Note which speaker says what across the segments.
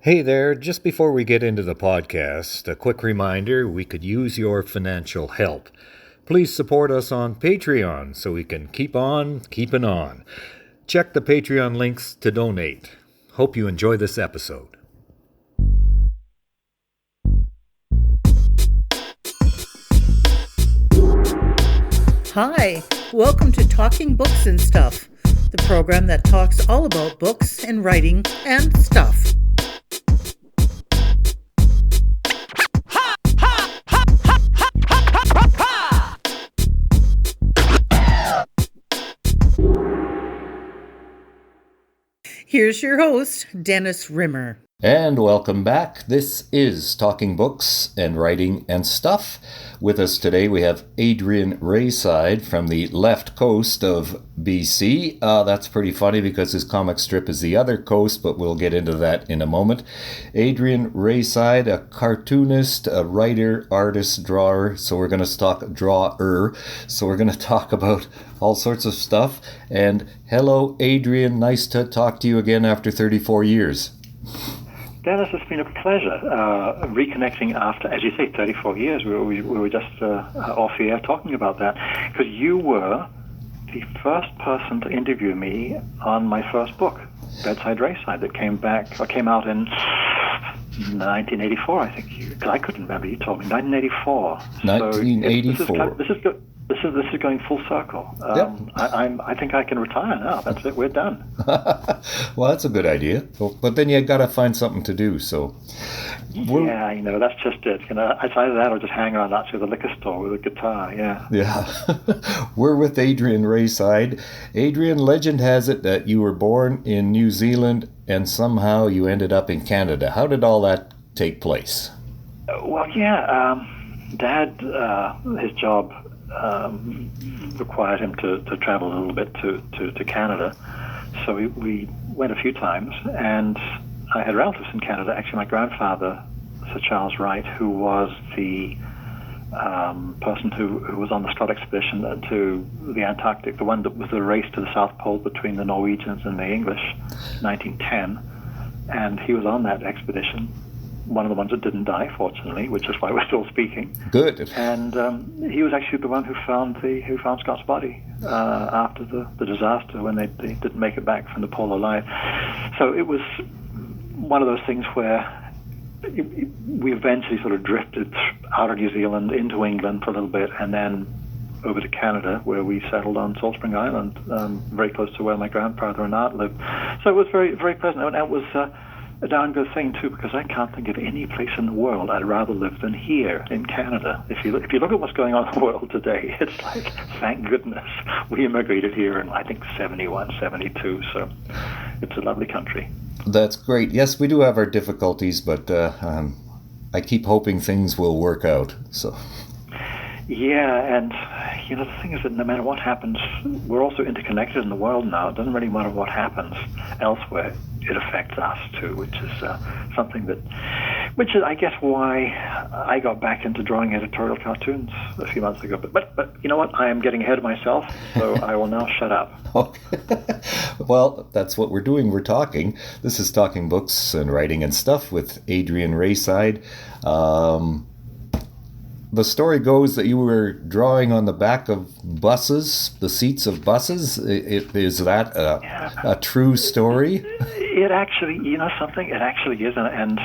Speaker 1: Hey there, just before we get into the podcast, a quick reminder we could use your financial help. Please support us on Patreon so we can keep on keeping on. Check the Patreon links to donate. Hope you enjoy this episode.
Speaker 2: Hi, welcome to Talking Books and Stuff, the program that talks all about books and writing and stuff. Here's your host, Dennis Rimmer.
Speaker 1: And welcome back. This is Talking Books and Writing and Stuff. With us today we have Adrian Raeside from the left coast of BC. That's pretty funny because his comic strip is the other coast, but we'll get into that in a moment. Adrian Raeside, a cartoonist, a writer, artist, drawer. So we're going to talk about all sorts of stuff. And hello, Adrian. Nice to talk to you again after 34 years.
Speaker 3: Dennis, it's been a pleasure reconnecting after, as you say, 34 years. We were just off the air talking about that, because you were the first person to interview me on my first book, Bedside Raeside, that came out in 1984, I think. Because I couldn't remember. You told me 1984.
Speaker 1: 1984.
Speaker 3: This is going full circle.
Speaker 1: Yep.
Speaker 3: I think I can retire now. That's it. We're done.
Speaker 1: Well, that's a good idea. But then you got to find something to do. So,
Speaker 3: yeah, that's just it. It's either that or just hang around outside the liquor store with a guitar. Yeah.
Speaker 1: Yeah. We're with Adrian Raeside. Adrian, legend has it that you were born in New Zealand and somehow you ended up in Canada. How did all that take place?
Speaker 3: Well, yeah. Dad, his job required him to travel a little bit to Canada. So we went a few times, and I had relatives in Canada. Actually, my grandfather, Sir Charles Wright, who was the person who was on the Scott expedition to the Antarctic, the one that was the race to the South Pole between the Norwegians and the English, 1910. And he was on that expedition. One of the ones that didn't die, fortunately, which is why we're still speaking.
Speaker 1: Good.
Speaker 3: And he was actually the one who found Scott's body after the disaster when they didn't make it back from the pole alive. So it was one of those things where we eventually sort of drifted out of New Zealand into England for a little bit, and then over to Canada, where we settled on Salt Spring Island, very close to where my grandfather and aunt lived. So it was very, very pleasant. And it was a darn good thing too, because I can't think of any place in the world I'd rather live than here in Canada. If you look at what's going on in the world today, it's like, thank goodness we immigrated here in, I think, 71, 72. So it's a lovely country.
Speaker 1: That's great. Yes, we do have our difficulties, but I keep hoping things will work out. So.
Speaker 3: Yeah, and the thing is that no matter what happens, we're also interconnected in the world now. It doesn't really matter what happens elsewhere. It affects us too, which is which is, I guess, why I got back into drawing editorial cartoons a few months ago. But you know what? I am getting ahead of myself, so I will now shut up.
Speaker 1: Okay. Well, that's what we're doing. We're talking. This is Talking Books and Writing and Stuff with Adrian Raeside. The story goes that you were drawing on the back of buses, the seats of buses. Is that a true story?
Speaker 3: It actually, something, it actually is. And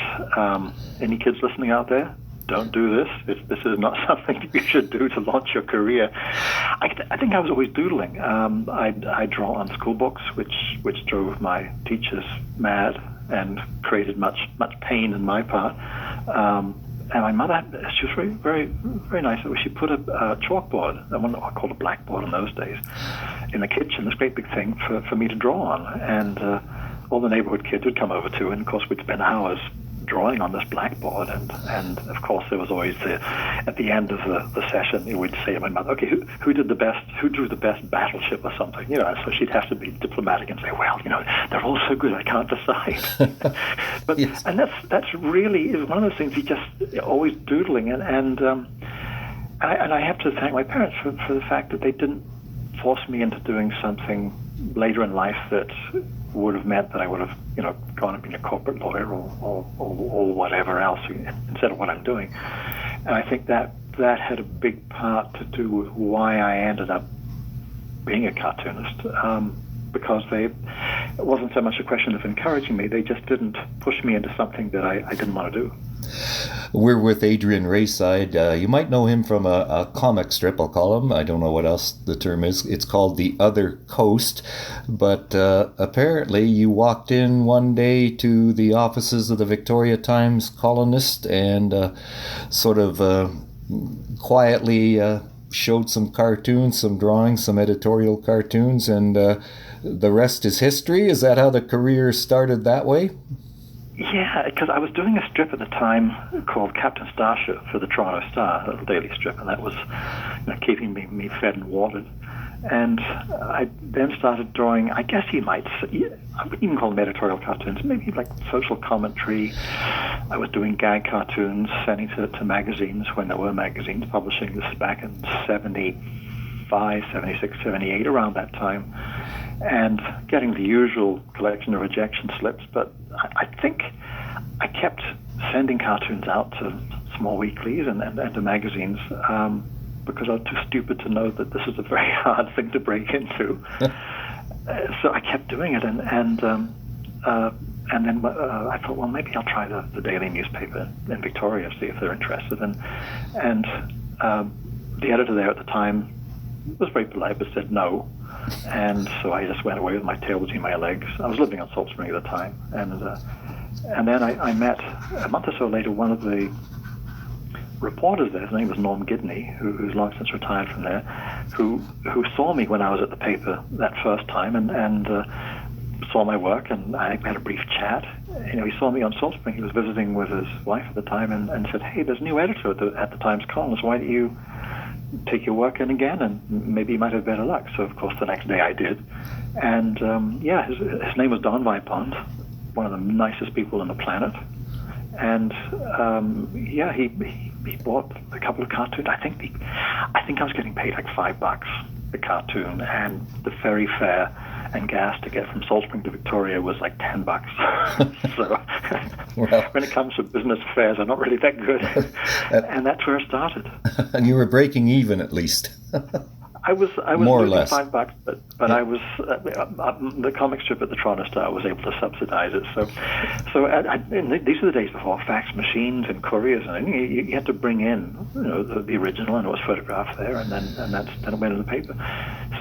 Speaker 3: any kids listening out there, don't do this. This is not something you should do to launch your career. I think I was always doodling. I draw on school books, which drove my teachers mad and created much pain on my part. And my mother, she was very, very, very nice. She put a chalkboard, the one I called a blackboard in those days, in the kitchen, this great big thing for me to draw on. And all the neighborhood kids would come over to, and of course we'd spend hours drawing on this blackboard. And of course there was always at the end of the session, you would say to my mother, okay, who drew the best battleship or something? So she'd have to be diplomatic and say, well, they're all so good, I can't decide. But yes. And that's really is one of those things you just always doodling, and I have to thank my parents for the fact that they didn't force me into doing something later in life that would have meant that I would have, gone and been a corporate lawyer or whatever else instead of what I'm doing. And I think that had a big part to do with why I ended up being a cartoonist, because it wasn't so much a question of encouraging me, they just didn't push me into something that I didn't want to do.
Speaker 1: We're with Adrian Raeside. You might know him from a comic strip, I'll call him. I don't know what else the term is. It's called The Other Coast. But apparently you walked in one day to the offices of the Victoria Times Colonist and sort of quietly showed some cartoons, some drawings, some editorial cartoons, and the rest is history. Is that how the career started that way?
Speaker 3: Yeah, because I was doing a strip at the time called Captain Starship for the Toronto Star, a little daily strip, and that was keeping me fed and watered. And I then started drawing, I guess I wouldn't even call them editorial cartoons, maybe like social commentary. I was doing gag cartoons, sending to magazines when there were magazines, publishing this back in 75, 76, 78, around that time, and getting the usual collection of rejection slips. But I think I kept sending cartoons out to small weeklies and to magazines, because I was too stupid to know that this is a very hard thing to break into. So I kept doing it, and then I thought, well, maybe I'll try the daily newspaper in Victoria, see if they're interested. And the editor there at the time was very polite, but said no. And so I just went away with my tail between my legs. I was living on Salt Spring at the time, and then I met a month or so later one of the reporters there. His name was Norm Gidney, who's long since retired from there, who saw me when I was at the paper that first time and saw my work, and I had a brief chat. He saw me on Salt Spring. He was visiting with his wife at the time, and said, "Hey, there's a new editor at the Times Colonist. Why don't you take your work in again, and maybe you might have better luck?" So, of course, the next day I did. And, his name was Don Vipond, one of the nicest people on the planet. And, he bought a couple of cartoons. I think I was getting paid like $5 a cartoon, and the ferry fare and gas to get from Salt Spring to Victoria was like $10. So when it comes to business affairs, I'm not really that good. And that's where it started.
Speaker 1: And you were breaking even at least.
Speaker 3: I was
Speaker 1: more or
Speaker 3: losing
Speaker 1: less.
Speaker 3: $5, but yeah. I was the comic strip at the Toronto Star was able to subsidize it. And these are the days before fax machines and couriers, and you had to bring in the original, and it was photographed there, and then it went in the paper.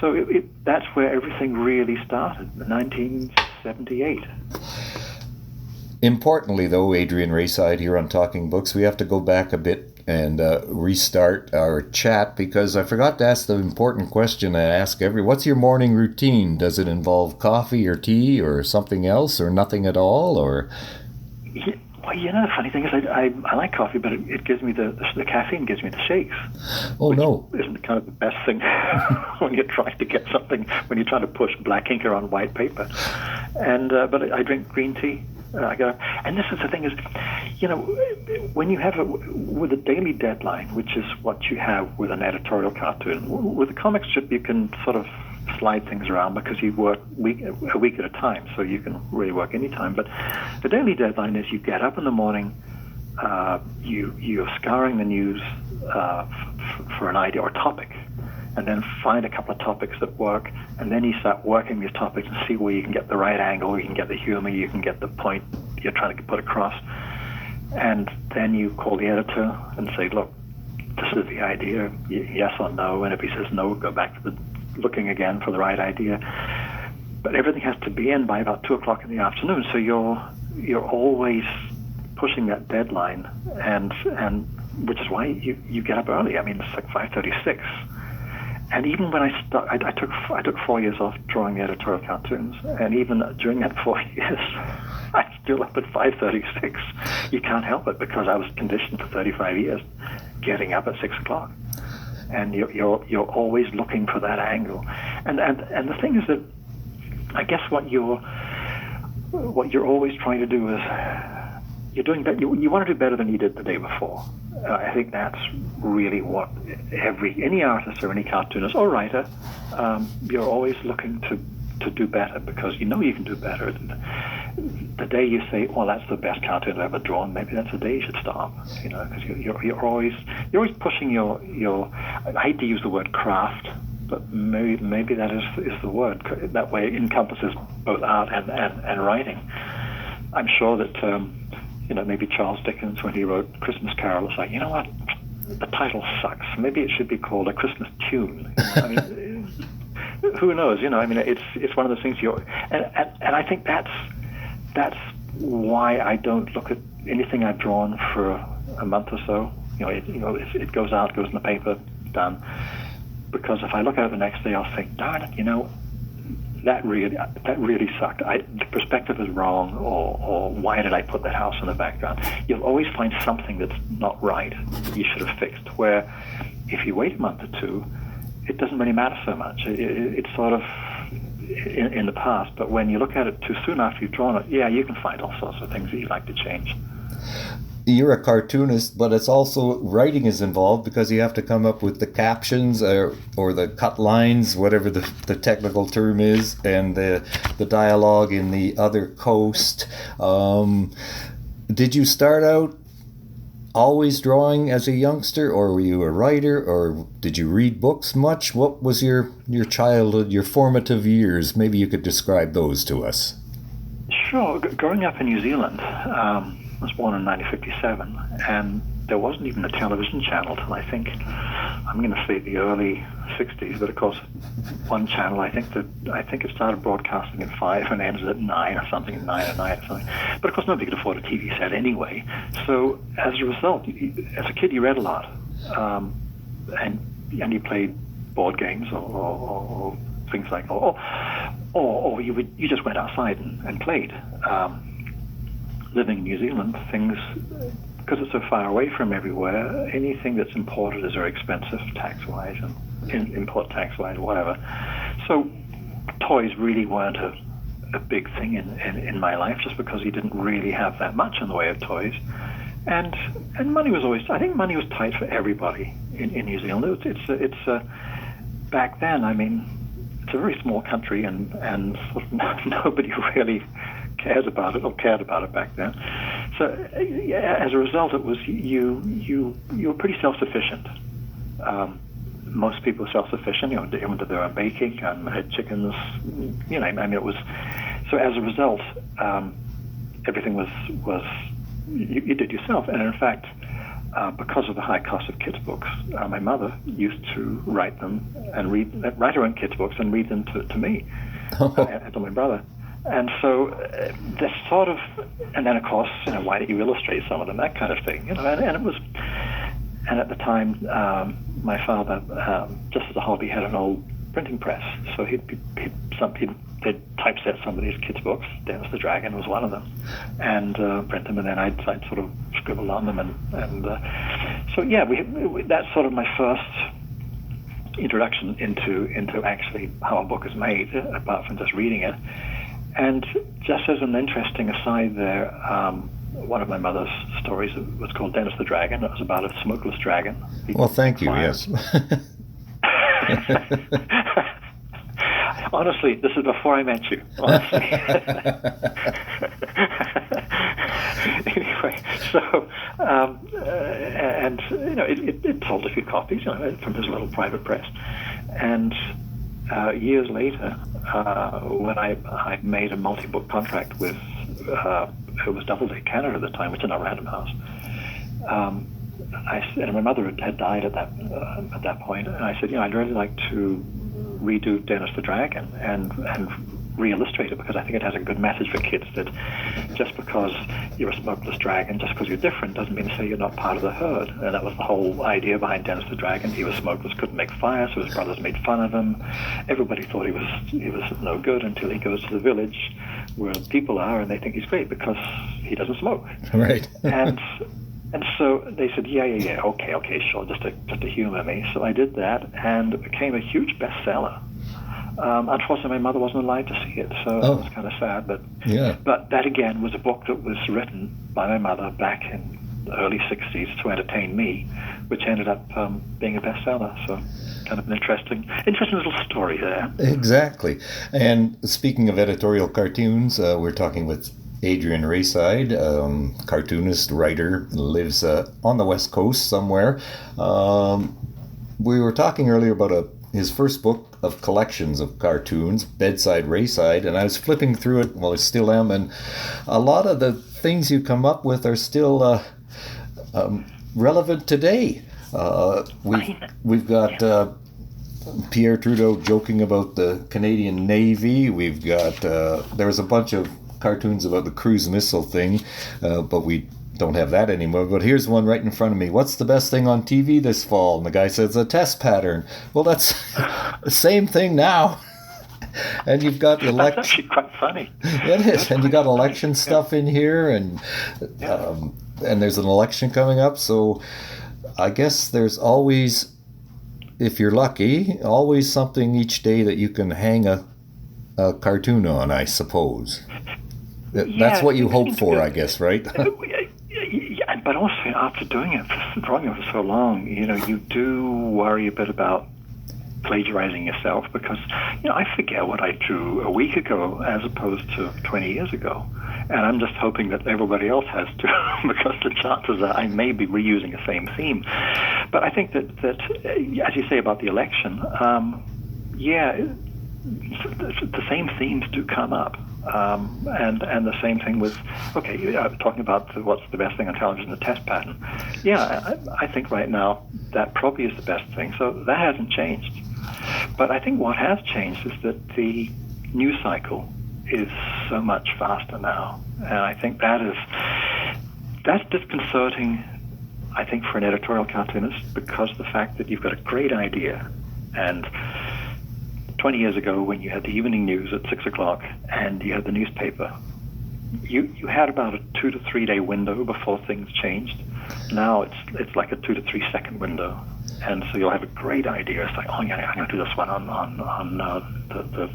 Speaker 3: So that's where everything really started, in 1978.
Speaker 1: Importantly, though, Adrian Raeside here on Talking Books, we have to go back a bit and restart our chat, because I forgot to ask the important question I ask what's your morning routine? Does it involve coffee or tea or something else, or nothing at all, or?
Speaker 3: Yeah, well, the funny thing is I like coffee, but it gives me the caffeine gives me the shakes.
Speaker 1: Oh, no.
Speaker 3: Isn't kind of the best thing when you're trying to get something, when you're trying to push black ink on white paper. And but I drink green tea. And this is the thing is, when you have with a daily deadline, which is what you have with an editorial cartoon, with a comic strip you can sort of slide things around because you work a week at a time, so you can really work any time. But the daily deadline is you get up in the morning, you're scouring the news for an idea or topic, and then find a couple of topics that work, and then you start working these topics and see where you can get the right angle, you can get the humor, you can get the point you're trying to put across. And then you call the editor and say, look, this is the idea, yes or no, and if he says no, go back to looking again for the right idea. But everything has to be in by about 2 o'clock in the afternoon, so you're always pushing that deadline, and which is why you get up early. I mean, it's like 5:36. And even when I took 4 years off drawing editorial cartoons, and even during that 4 years, I'm still up at 5:36. You can't help it, because I was conditioned for 35 years, getting up at 6 o'clock, and you're always looking for that angle. And the thing is that I guess what you're always trying to do is you're doing that. You want to do better than you did the day before. I think that's really what any artist or any cartoonist or writer, you're always looking to to do better, because you know you can do better. The day you say, "Well, that's the best cartoon I've ever drawn," maybe that's the day you should stop. Because you're always pushing your. I hate to use the word craft, but maybe that is the word. That way it encompasses both art and writing. I'm sure that maybe Charles Dickens, when he wrote Christmas Carol, was like, you know what, the title sucks. Maybe it should be called A Christmas Tune. I mean, who knows? It's one of those things. And I think that's why I don't look at anything I've drawn for a month or so. It goes out, goes in the paper, done. Because if I look at it the next day, I'll think, darn it, that really sucked. The perspective is wrong, or why did I put that house in the background? You'll always find something that's not right that you should have fixed. Where if you wait a month or two, it doesn't really matter so much. It's sort of in the past. But when you look at it too soon after you've drawn it, you can find all sorts of things that you'd like to change.
Speaker 1: You're a cartoonist, but it's also writing is involved, because you have to come up with the captions or the cut lines, whatever the technical term is, and the dialogue in the other coast. Did you start out always drawing as a youngster, or were you a writer, or did you read books much? What was your childhood, your formative years? Maybe you could describe those to us.
Speaker 3: Sure. Growing up in New Zealand, I was born in 1957, and there wasn't even a television channel till I think I'm going to say the early 60s. But of course, one channel, I think it started broadcasting at 5 and ended at 9 or something, 9 at night or something. But of course, nobody could afford a TV set anyway. So as a result, as a kid, you read a lot, and you played board games or things like, or you just went outside and played. Living in New Zealand, things, because it's so far away from everywhere, anything that's imported is very expensive tax-wise and import tax-wise, whatever. So toys really weren't a big thing in my life, just because you didn't really have that much in the way of toys. And money was always, I think money was tight for everybody in New Zealand. It's back then, I mean, it's a very small country, and sort of nobody really cared about it back then. So as a result, it was you were pretty self-sufficient. Most people were self-sufficient. They did their own baking, had chickens. It was. So as a result, everything was you did yourself. And in fact, because of the high cost of kids' books, my mother used to write her own kids' books and read them to me and to my brother. And so this sort of, and then of course, why don't you illustrate some of them, that kind of thing, and it was, and at the time, my father, just as a hobby, had an old printing press, so he'd typeset some of these kids' books. Dennis the Dragon was one of them, and print them, and then I'd sort of scribble on them, and so that's sort of my first introduction into actually how a book is made, apart from just reading it. And just as an interesting aside there, one of my mother's stories was called Dennis the Dragon. It was about a smokeless dragon.
Speaker 1: Well, thank you, yes.
Speaker 3: Honestly, this is before I met you, honestly. Anyway, so, it sold a few copies, from his little private press. And years later, when I made a multi-book contract with, it was Doubleday Canada at the time, which is not Random House. And my mother had died at that point, and I said, I'd really like to redo Dennis the Dragon and re-illustrate it, because I think it has a good message for kids, that just because you're a smokeless dragon, just because you're different, doesn't mean to say you're not part of the herd. And that was the whole idea behind Dennis the Dragon. He was smokeless, couldn't make fire, so his brothers made fun of him. Everybody thought he was no good until he goes to the village where people are, and they think he's great because he doesn't smoke.
Speaker 1: Right.
Speaker 3: And so they said, okay, sure, just to humor me. So I did that, and it became a huge bestseller. Unfortunately, my mother wasn't alive to see it, so it was kind of sad. But that, again, was a book that was written by my mother back in the early 60s to entertain me, which ended up being a bestseller. So kind of an interesting little story there.
Speaker 1: Exactly. And speaking of editorial cartoons, we're talking with Adrian Raeside, cartoonist, writer, lives on the West Coast somewhere. We were talking earlier about his first book of collections of cartoons, Bedside Raeside, and I was flipping through it, well, I still am, and a lot of the things you come up with are still relevant today. We've got Pierre Trudeau joking about the Canadian Navy. We've got there was a bunch of cartoons about the cruise missile thing, but we don't have that anymore. But here's one right in front of me. What's the best thing on TV this fall? And the guy says a test pattern. Well, that's the same thing now. And you've got
Speaker 3: That's actually quite funny.
Speaker 1: It is. And you got election stuff in here, and there's an election coming up. So I guess there's always, if you're lucky, always something each day that you can hang a cartoon on, I suppose. That's what you hope for, I guess, right?
Speaker 3: Yeah, but also after drawing it for so long, you do worry a bit about plagiarizing yourself, because I forget what I drew a week ago as opposed to 20 years ago, and I'm just hoping that everybody else has too, because the chances are I may be reusing the same theme. But I think that as you say about the election, the same themes do come up. And the same thing with, talking about what's the best thing on television, the test pattern. Yeah, I think right now that probably is the best thing. So that hasn't changed. But I think what has changed is that the news cycle is so much faster now. And I think that's disconcerting, I think, for an editorial cartoonist, because the fact that you've got a great idea, and 20 years ago, when you had the evening news at 6 o'clock and you had the newspaper, you had about a 2 to 3 day window before things changed. Now it's like a 2 to 3 second window, and so you'll have a great idea. It's like, I'm going to do this one on the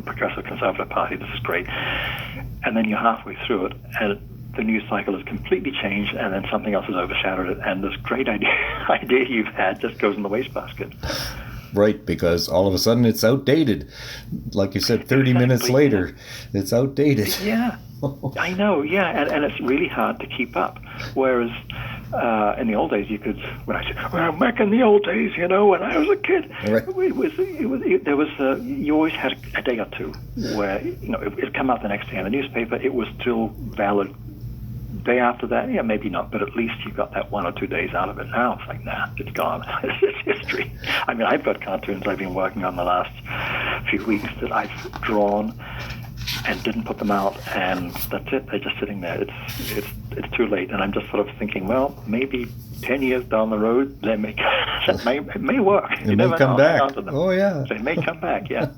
Speaker 3: Progressive Conservative Party. This is great, and then you're halfway through it, and the news cycle has completely changed, and then something else has overshadowed it, and this great idea you've had just goes in the wastebasket.
Speaker 1: Right, because all of a sudden it's outdated. Like you said, 30 minutes later, it's outdated.
Speaker 3: Yeah, I know, yeah, and it's really hard to keep up. Whereas in the old days, you could, when I said, well, back in the old days, when I was a kid, right. You always had a day or two where, it'd come out the next day in the newspaper, it was still valid. Day after that, yeah, maybe not, but at least you got that 1 or 2 days out of it. Now it's like, nah, it's gone. It's history. I mean, I've got cartoons I've been working on the last few weeks that I've drawn and didn't put them out, and that's it. They're just sitting there. It's too late, and I'm just sort of thinking, well, maybe 10 years down the road, it may work.
Speaker 1: It may come back. Oh, yeah.
Speaker 3: They may come back, yeah.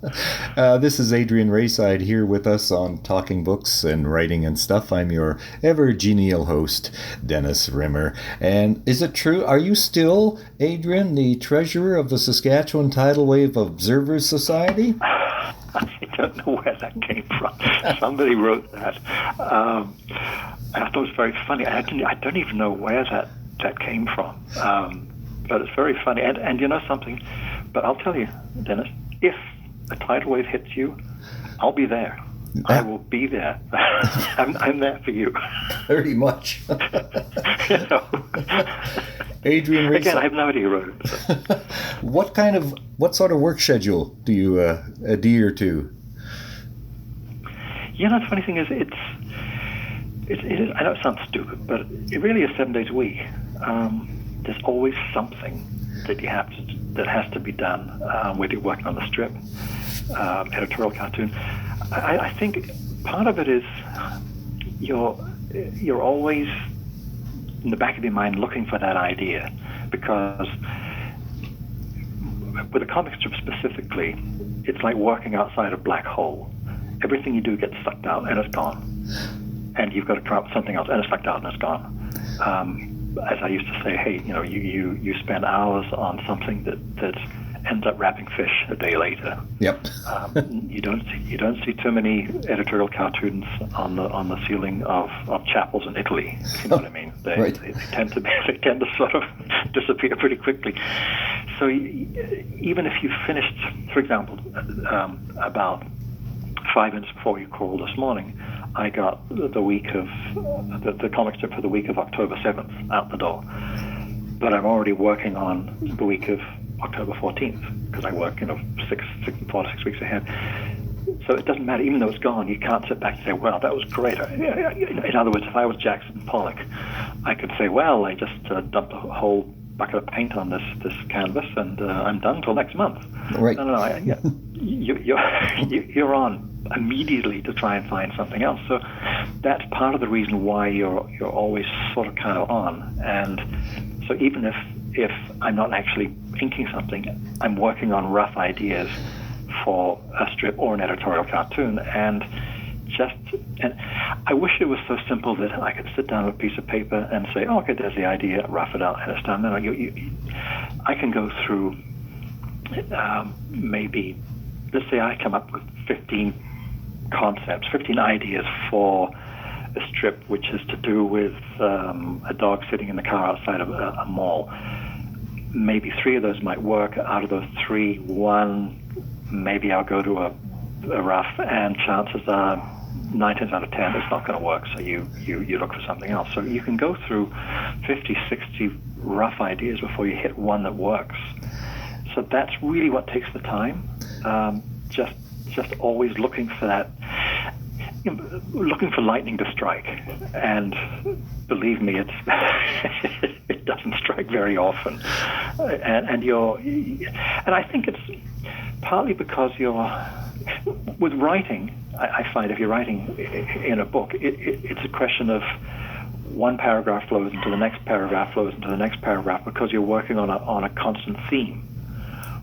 Speaker 1: This is Adrian Raeside here with us on Talking Books and Writing and Stuff. I'm your ever-genial host, Dennis Rimmer. And is it true, are you still, Adrian, the treasurer of the Saskatchewan Tidal Wave Observers Society?
Speaker 3: I don't know where that came from. Somebody wrote that. And I thought it was very funny. I don't even know where that came from. But it's very funny. And you know something? But I'll tell you, Dennis, if a tidal wave hits you, I'll be there. I will be there. I'm there for you.
Speaker 1: Very much. Adrian Raeside.
Speaker 3: Again, I have no idea who wrote it. So. What sort of work schedule do you adhere to? The funny thing is, it is, I know it sounds stupid, but it really is 7 days a week. There's always something that has to be done, whether you're working on the strip, editorial cartoon. I think part of it is you're always in the back of your mind looking for that idea, because with a comic strip specifically, it's like working outside a black hole. Everything you do gets sucked out and it's gone, and you've got to come up with something else and it's sucked out and it's gone. As I used to say, hey, you spend hours on something that ends up wrapping fish a day later.
Speaker 1: Yep.
Speaker 3: You don't see too many editorial cartoons on the ceiling of chapels in Italy. If you know what I mean? They tend to sort of disappear pretty quickly. So even if you finished, for example, about 5 minutes before you called this morning, I got the week of the comic strip for the week of October 7th out the door. But I'm already working on the week of October 14th because I work, 4 to 6 weeks ahead. So it doesn't matter, even though it's gone, you can't sit back and say, well, that was great. In other words, if I was Jackson Pollock, I could say, well, I just dumped a whole bucket of paint on this canvas and I'm done till next month.
Speaker 1: Right.
Speaker 3: No, you're on immediately to try and find something else. So that's part of the reason why you're always sort of kind of on. And so even if I'm not actually inking something, I'm working on rough ideas for a strip or an editorial cartoon, and I wish it was so simple that I could sit down with a piece of paper and say, oh, okay, there's the idea, rough it out, and it's done. No, I can go through maybe, let's say I come up with 15 concepts, 15 ideas for a strip which is to do with a dog sitting in the car outside of a mall. Maybe 3 of those might work. Out of those 3, 1, maybe I'll go to a rough, and chances are 9 times out of 10 it's not going to work, so you look for something else. So you can go through 50, 60 rough ideas before you hit one that works. So that's really what takes the time. Just always looking for that, looking for lightning to strike. And believe me, it doesn't strike very often. And I think it's partly because with writing, I find if you're writing in a book, it's a question of one paragraph flows into the next paragraph, flows into the next paragraph, because you're working on a constant theme.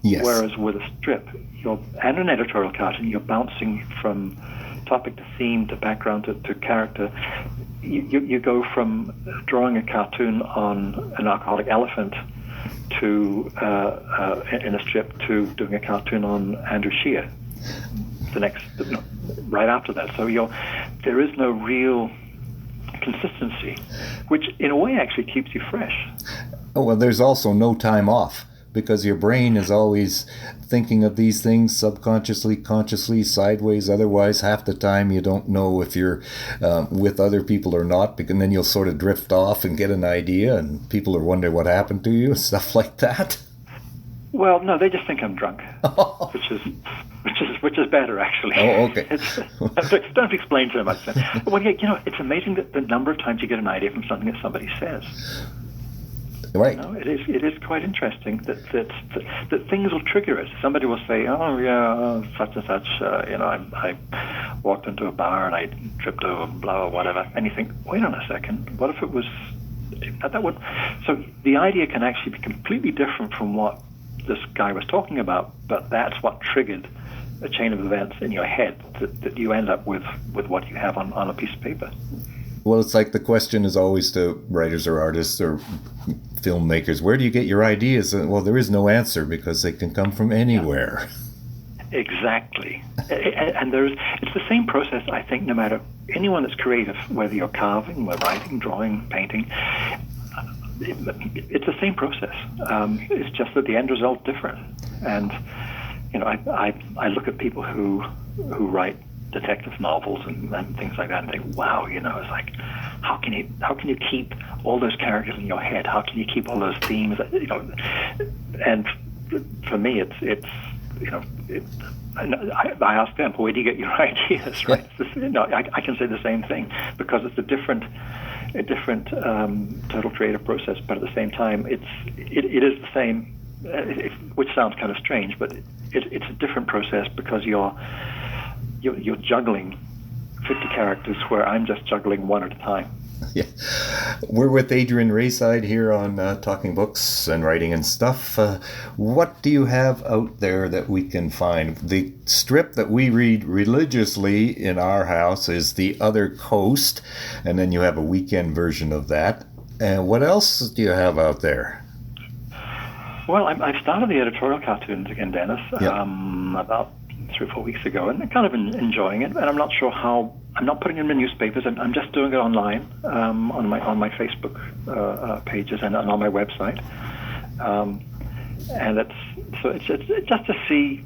Speaker 1: Yes.
Speaker 3: Whereas with a strip and an editorial cartoon, you're bouncing from topic to theme to background to character. You go from drawing a cartoon on an alcoholic elephant to in a strip to doing a cartoon on Andrew Shear right after that. So there is no real consistency, which in a way actually keeps you fresh.
Speaker 1: Oh, well, there's also no time off, because your brain is always thinking of these things subconsciously, consciously, sideways. Otherwise, half the time you don't know if you're with other people or not, and then you'll sort of drift off and get an idea, and people are wondering what happened to you, stuff like that. Well,
Speaker 3: no, they just think I'm drunk, which is better, actually.
Speaker 1: Oh, okay.
Speaker 3: Don't explain too much. Well, it's amazing that the number of times you get an idea from something that somebody says.
Speaker 1: Right.
Speaker 3: It is quite interesting that things will trigger it. Somebody will say, "Oh yeah, such and such." I walked into a bar and I tripped over blah or whatever. And you think, wait on a second, what if it was that would? So the idea can actually be completely different from what this guy was talking about, but that's what triggered a chain of events in your head that you end up with what you have on a piece of paper.
Speaker 1: Well, it's like the question is always to writers or artists or filmmakers, where do you get your ideas? Well, there is no answer, because they can come from anywhere.
Speaker 3: Yeah. Exactly. And it's the same process, I think, no matter anyone that's creative, whether you're carving, writing, drawing, painting, it's the same process. It's just that the end result is different. And, I look at people who write detective novels and things like that, and think, wow, it's like, how can you keep all those characters in your head? How can you keep all those themes? And for me, I ask them, where do you get your ideas? Right? I can say the same thing, because it's a different total creative process, but at the same time, it is the same, which sounds kind of strange, but it's a different process, because you're juggling 50 characters where I'm just juggling one at a time.
Speaker 1: Yeah. We're with Adrian Raeside here on Talking Books and Writing and Stuff. What do you have out there that we can find? The strip that we read religiously in our house is The Other Coast, and then you have a weekend version of that. And what else do you have out there?
Speaker 3: Well, I've started the editorial cartoons again, Dennis,
Speaker 1: yep.
Speaker 3: About 3 or 4 weeks ago, and I'm kind of enjoying it. And I'm not sure how. I'm not putting them in newspapers. I'm just doing it online on my Facebook pages and on my website. And it's just to see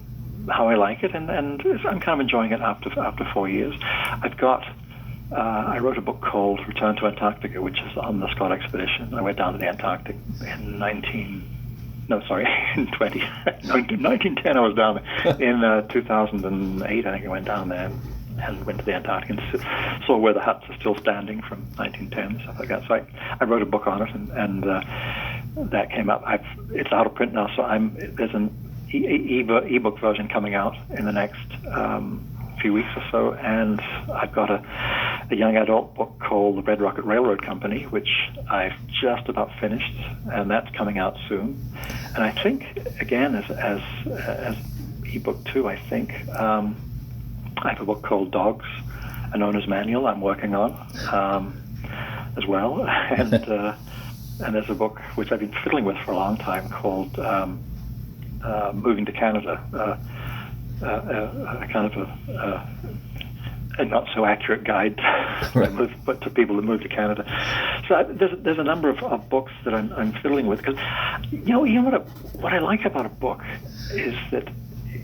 Speaker 3: how I like it, and I'm kind of enjoying it after 4 years. I wrote a book called Return to Antarctica, which is on the Scott expedition. I went down to the Antarctic in 1910 I was down there. In 2008, I think I went down there and went to the Antarctic and saw where the huts are still standing from 1910 and stuff like that. So I wrote a book on it, and that came up. It's out of print now, so there's an ebook version coming out in the next few weeks or so, and I've got a young adult book called The Red Rocket Railroad Company, which I've just about finished, and that's coming out soon. And I think, again, as ebook 2, I think I have a book called Dogs, an Owner's Manual I'm working on as well, and there's a book which I've been fiddling with for a long time called Moving to Canada, a kind of a not so accurate guide but to people that move to Canada. So there's a number of books that I'm fiddling with, because you know what I like about a book is that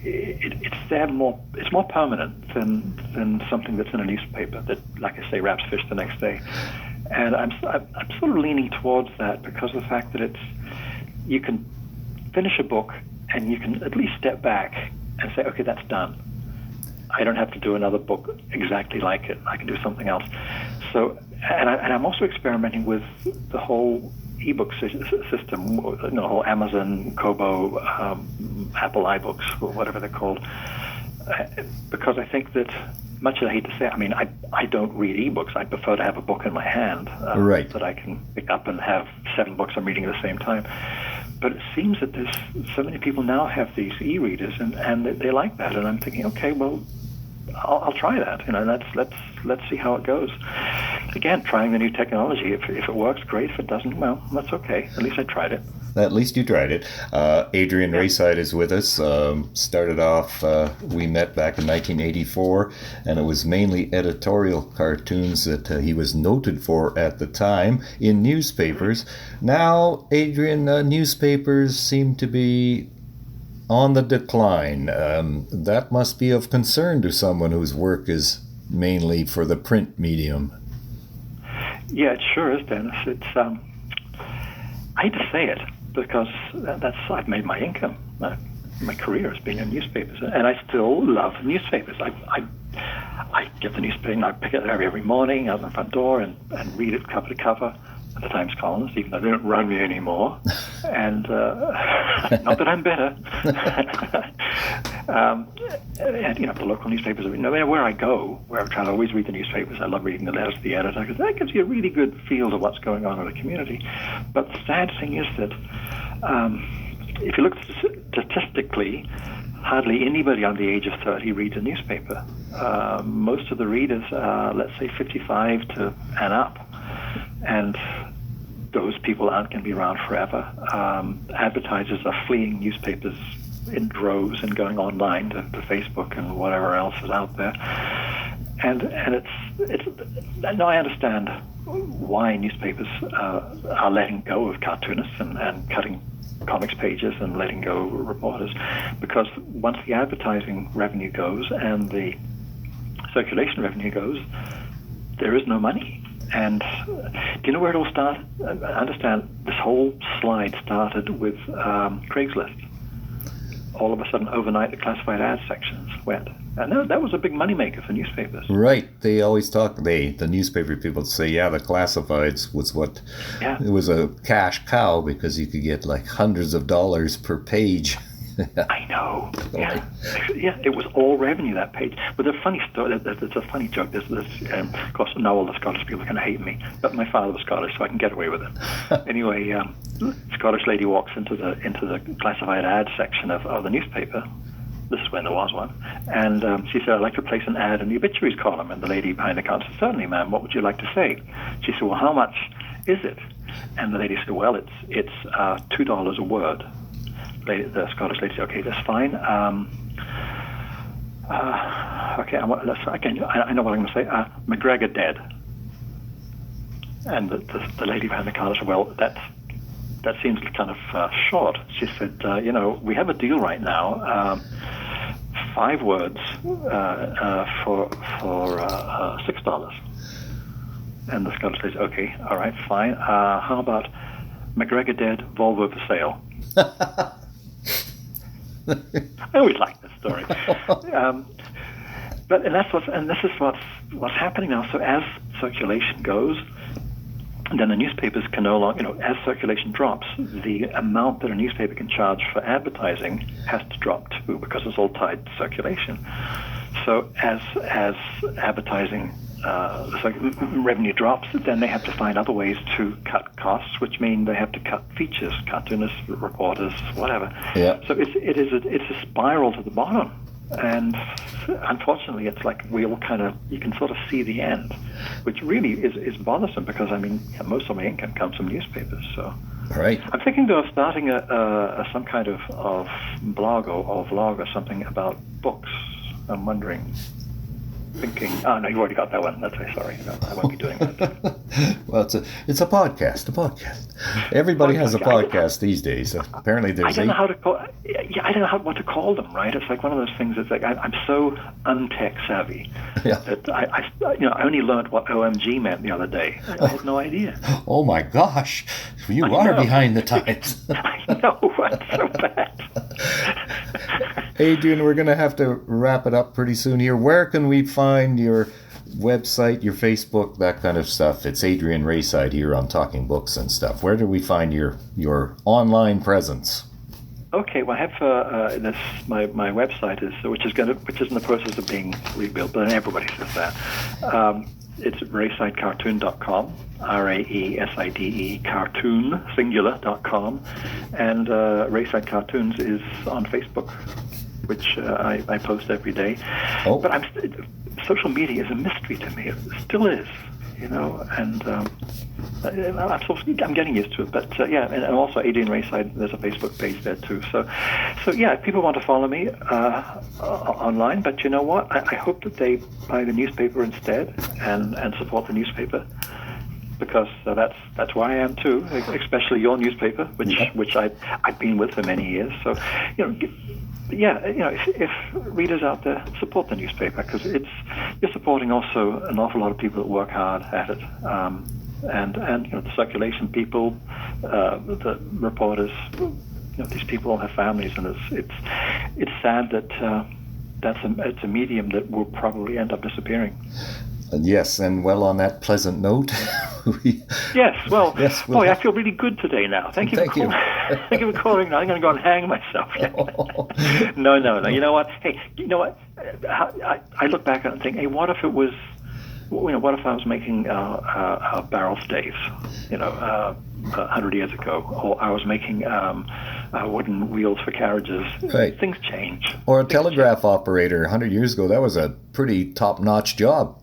Speaker 3: it's more permanent than something that's in a newspaper that, like I say, wraps fish the next day. And I'm sort of leaning towards that because of the fact that you can finish a book and you can at least step back and say, okay, that's done. I don't have to do another book exactly like it. I can do something else. So, and I'm also experimenting with the whole ebook system, whole Amazon, Kobo, Apple iBooks, or whatever they're called, because I think that, much as I hate to say it, I mean, I don't read ebooks. I prefer to have a book in my hand that I can pick up and have 7 books I'm reading at the same time. But it seems that there's so many people now have these e-readers, and they like that. And I'm thinking, okay, well, I'll try that. Let's see how it goes. Again, trying the new technology. If it works, great. If it doesn't, well, that's okay. At least I tried it.
Speaker 1: At least you tried it. Adrian Raeside is with us. Started off, we met back in 1984, and it was mainly editorial cartoons that he was noted for at the time in newspapers. Now, Adrian, newspapers seem to be on the decline. That must be of concern to someone whose work is mainly for the print medium.
Speaker 3: Yeah, it sure is, Dennis. It's I hate to say it, because I've made my income. My career has been in newspapers, and I still love newspapers. I get the newspaper and I pick it up every morning out the front door and read it cover to cover. The Times Colonist, even though they don't run me anymore, and not that I'm better. And the local newspapers. No matter where I go, where I'm trying to always read the newspapers, I love reading the letters to the editor, because that gives you a really good feel of what's going on in the community. But the sad thing is that if you look statistically, hardly anybody under the age of 30 reads a newspaper. Most of the readers are, let's say, 55 and up. And those people aren't going to be around forever. Advertisers are fleeing newspapers in droves and going online to Facebook and whatever else is out there. And it's now I understand why newspapers are letting go of cartoonists and cutting comics pages and letting go reporters, because once the advertising revenue goes and the circulation revenue goes, there is no money. And do you know where it all started? I understand this whole slide started with Craigslist. All of a sudden, overnight, the classified ad sections went. And that was a big moneymaker for newspapers.
Speaker 1: Right. They always talk, the newspaper people say, the classifieds was what, it was a cash cow, because you could get like hundreds of dollars per page.
Speaker 3: I know. Yeah, it was all revenue, that page. But a funny story. There's a funny joke. There's of course, now all the Scottish people are going to hate me, but my father was Scottish, so I can get away with it. Anyway, Scottish lady walks into the classified ad section of the newspaper. This is when there was one, and she said, "I'd like to place an ad in the obituaries column." And the lady behind the counter said, "Certainly, ma'am. What would you like to say?" She said, "Well, how much is it?" And the lady said, "Well, it's $2 a word." The Scottish lady said, "Okay, that's fine. Okay, I know what I'm going to say. McGregor dead. And the lady behind the counter said, well, that seems kind of short. She said, we have a deal right now. 5 words for $6. And the scholar says, okay, all right, fine. How about McGregor dead, Volvo for sale? I always like this story. But this is what's happening now. So as circulation goes, then the newspapers can no longer, as circulation drops, the amount that a newspaper can charge for advertising has to drop too, because it's all tied to circulation. So as advertising revenue drops, then they have to find other ways to cut costs, which mean they have to cut features, cartoonists, reporters, whatever.
Speaker 1: Yeah.
Speaker 3: So it's a spiral to the bottom. And unfortunately, it's like you can sort of see the end, which really is bothersome because, most of my income comes from newspapers. So
Speaker 1: right.
Speaker 3: I'm thinking, though, of starting some kind of blog or vlog or something about books. I'm thinking, oh, no, you already got that one. That's very sorry. No, I won't be doing that.
Speaker 1: Well, it's a podcast. Everybody has a podcast these days. Apparently, there's.
Speaker 3: I don't know how to call. Yeah, I don't know what to call them. Right? It's like one of those things. It's like I'm so untech savvy that I only learned what OMG meant the other day. I had no idea.
Speaker 1: Oh my gosh, you are behind the times.
Speaker 3: I know. It's so bad.
Speaker 1: Adrian, we're going to have to wrap it up pretty soon here. Where can we find your website, your Facebook, that kind of stuff? It's Adrian Raeside here on Talking Books and stuff. Where do we find your online presence? Okay, well, I have my website which is in the process of being rebuilt, but everybody says that. It's raesidecartoon.com, RAESIDE cartoon singular.com, and Raeside Cartoons is on Facebook, which I post every day. Oh. But social media is a mystery to me. It still is, and I'm getting used to it. But and also Adrian Raeside, there's a Facebook page there too. So if people want to follow me online, but you know what? I hope that they buy the newspaper instead and support the newspaper. Because that's where I am too, especially your newspaper, which I've been with for many years. So, if readers out there, support the newspaper, because you're supporting also an awful lot of people that work hard at it, and the circulation people, the reporters. These people all have families, and it's sad that it's a medium that will probably end up disappearing. Yes, and on that pleasant note, I feel really good today now. Thank you for calling. I'm going to go and hang myself. No. You know what? Hey, you know what? I look back and think, hey, what if it was, what if I was making barrel staves, 100 years ago, or I was making wooden wheels for carriages. Right. Things change. Or a telegraph operator 100 years ago. That was a pretty top-notch job.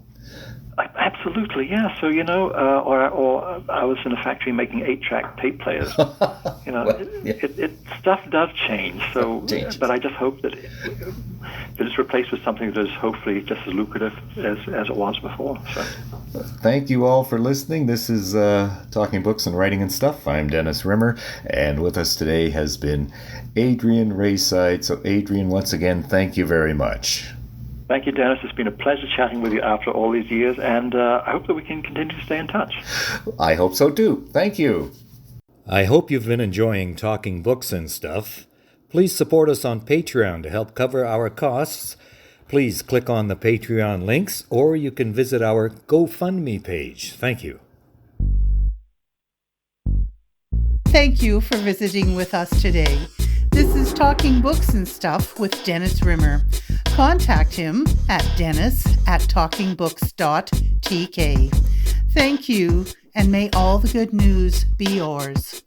Speaker 1: Absolutely, yeah. So or I was in a factory making 8-track tape players. Stuff does change. So, but I just hope that it's replaced with something that is hopefully just as lucrative as it was before. So, thank you all for listening. This is Talking Books and Writing and Stuff. I'm Dennis Rimmer, and with us today has been Adrian Raeside. So, Adrian, once again, thank you very much. Thank you, Dennis. It's been a pleasure chatting with you after all these years, and I hope that we can continue to stay in touch. I hope so, too. Thank you. I hope you've been enjoying Talking Books and Stuff. Please support us on Patreon to help cover our costs. Please click on the Patreon links, or you can visit our GoFundMe page. Thank you.
Speaker 2: Thank you for visiting with us today. This is Talking Books and Stuff with Dennis Rimmer. Contact him at dennis@talkingbooks.tk. Thank you, and may all the good news be yours.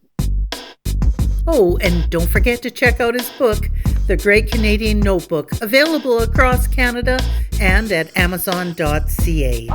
Speaker 2: Oh, and don't forget to check out his book, The Great Canadian Notebook, available across Canada and at amazon.ca.